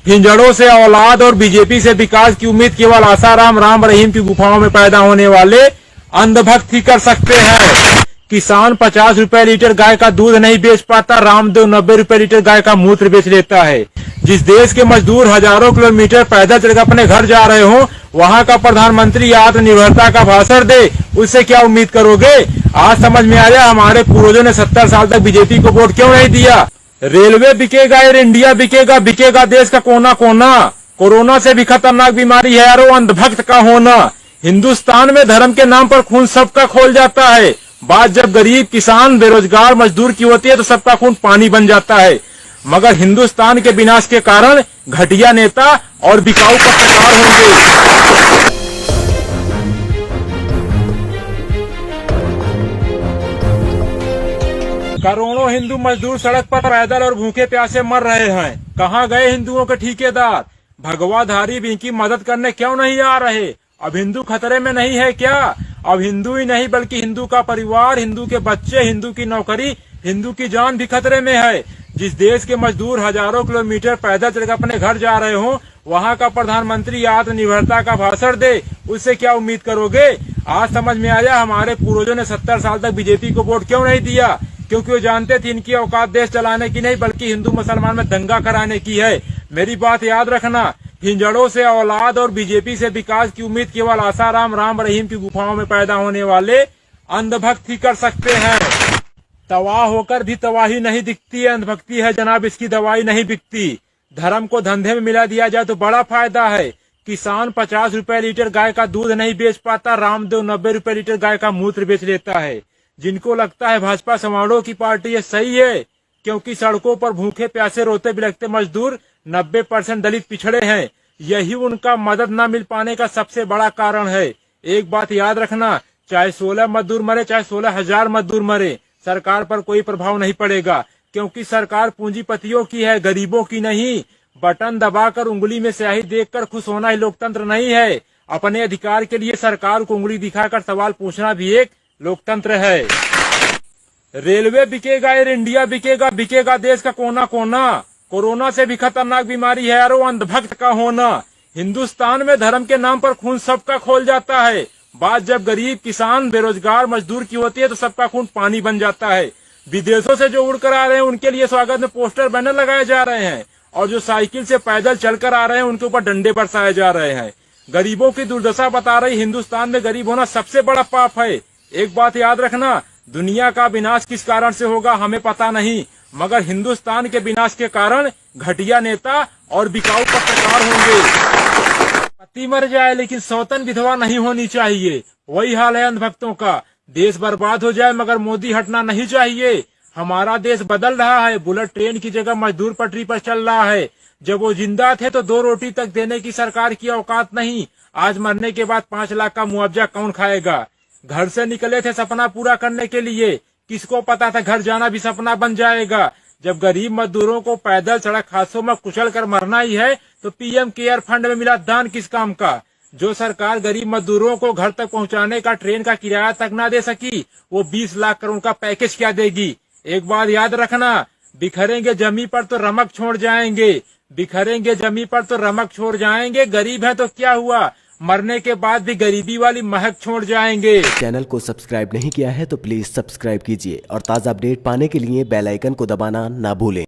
हिंजड़ों से औलाद और बीजेपी से विकास की उम्मीद केवल आसाराम राम रहीम की गुफाओं में पैदा होने वाले अंधभक्त ही कर सकते हैं। किसान 50 रुपए लीटर गाय का दूध नहीं बेच पाता, रामदेव 90 रुपए लीटर गाय का मूत्र बेच लेता है। जिस देश के मजदूर हजारों किलोमीटर पैदल चलकर अपने घर जा रहे हो, वहाँ का प्रधानमंत्री आत्मनिर्भरता का भाषण दे, उससे क्या उम्मीद करोगे? आज समझ में आया हमारे पूर्वजों ने 70 साल तक बीजेपी को वोट क्यों नहीं दिया। रेलवे बिकेगा, एयर इंडिया बिकेगा, बिकेगा देश का कोना कोना। कोरोना से भी खतरनाक बीमारी है यारो अंधभक्त का होना। हिंदुस्तान में धर्म के नाम पर खून सबका खोल जाता है। बात जब गरीब, किसान, बेरोजगार, मजदूर की होती है तो सबका खून पानी बन जाता है। मगर हिंदुस्तान के विनाश के कारण घटिया नेता और बिकाऊ पत्रकार होंगे। करोड़ों हिंदू मजदूर सड़क पर पैदल और भूखे प्यासे मर रहे हैं। कहाँ गए हिंदुओं के ठेकेदार? भगवाधारी भी इनकी मदद करने क्यों नहीं आ रहे? अब हिंदू खतरे में नहीं है क्या? अब हिंदू ही नहीं बल्कि हिंदू का परिवार, हिंदू के बच्चे, हिंदू की नौकरी, हिंदू की जान भी खतरे में है। जिस देश के मजदूर हजारों किलोमीटर पैदल चलकर अपने घर जा रहे हो, वहाँ का प्रधानमंत्री आत्मनिर्भरता का भाषण दे, उससे क्या उम्मीद करोगे? आज समझ में आया हमारे पूर्वजों ने 70 साल तक बीजेपी को वोट क्यों नहीं दिया। क्योंकि वो जानते थे इनकी औकात देश चलाने की नहीं बल्कि हिंदू मुसलमान में दंगा कराने की है। मेरी बात याद रखना, हिंजड़ों से औलाद और बीजेपी से विकास की उम्मीद केवल आसाराम राम रहीम की गुफाओं में पैदा होने वाले अंधभक्त ही कर सकते हैं। तबाह होकर भी तबाही नहीं दिखती है, अंधभक्ति है जनाब, इसकी दवाई नहीं बिकती। धर्म को धंधे में मिला दिया जाए तो बड़ा फायदा है। किसान 50 रुपए लीटर गाय का दूध नहीं बेच पाता, रामदेव 90 रुपए लीटर गाय का मूत्र बेच लेता है। जिनको लगता है भाजपा समारोह की पार्टी ये सही है, क्योंकि सड़कों पर भूखे प्यासे रोते बिलखते मजदूर 90% दलित पिछड़े हैं। यही उनका मदद न मिल पाने का सबसे बड़ा कारण है। एक बात याद रखना, चाहे 16 मजदूर मरे, चाहे 16,000 मजदूर मरे, सरकार पर कोई प्रभाव नहीं पड़ेगा, क्योंकि सरकार पूंजीपतियों की है, गरीबों की नहीं। बटन दबाकर उंगली में स्याही देखकर खुश होना ही लोकतंत्र नहीं है। अपने अधिकार के लिए सरकार को उंगली दिखाकर सवाल पूछना भी एक लोकतंत्र है। रेलवे बिकेगा, एयर इंडिया बिकेगा, बिकेगा देश का कोना कोना। कोरोना से भी खतरनाक बीमारी है यारो अंधभक्त का होना। हिंदुस्तान में धर्म के नाम पर खून सबका खोल जाता है। बात जब गरीब, किसान, बेरोजगार, मजदूर की होती है तो सबका खून पानी बन जाता है। विदेशों से जो उड़कर आ रहे हैं उनके लिए स्वागत में पोस्टर बैनर लगाए जा रहे हैं, और जो साइकिल से पैदल चलकर आ रहे हैं उनके ऊपर डंडे बरसाए जा रहे हैं। गरीबों की दुर्दशा बता रही हिंदुस्तान में गरीब होना सबसे बड़ा पाप है। एक बात याद रखना, दुनिया का विनाश किस कारण से होगा हमें पता नहीं, मगर हिंदुस्तान के विनाश के कारण घटिया नेता और बिकाऊ पत्रकार होंगे। पति मर जाए लेकिन सौतन विधवा नहीं होनी चाहिए, वही हाल है अंधभक्तों का। देश बर्बाद हो जाए मगर मोदी हटना नहीं चाहिए। हमारा देश बदल रहा है, बुलेट ट्रेन की जगह मजदूर पटरी पर चल रहा है। जब वो जिंदा थे तो 2 रोटी तक देने की सरकार की औकात नहीं, आज मरने के बाद 5 लाख का मुआवजा कौन खाएगा। घर से निकले थे सपना पूरा करने के लिए, किसको पता था घर जाना भी सपना बन जाएगा। जब गरीब मजदूरों को पैदल सड़क हादसों में कुचल कर मरना ही है तो पीएम केयर फंड में मिला दान किस काम का। जो सरकार गरीब मजदूरों को घर तक पहुंचाने का ट्रेन का किराया तक ना दे सकी, वो 20 लाख करोड़ का पैकेज क्या देगी। एक बात याद रखना, बिखरेंगे जमी पर तो रमक छोड़ जाएंगे, बिखरेंगे जमी पर तो रमक छोड़ जाएंगे। गरीब है तो क्या हुआ, मरने के बाद भी गरीबी वाली महक छोड़ जाएंगे। चैनल को सब्सक्राइब नहीं किया है तो प्लीज सब्सक्राइब कीजिए और ताज़ा अपडेट पाने के लिए बेल आइकन को दबाना ना भूलें।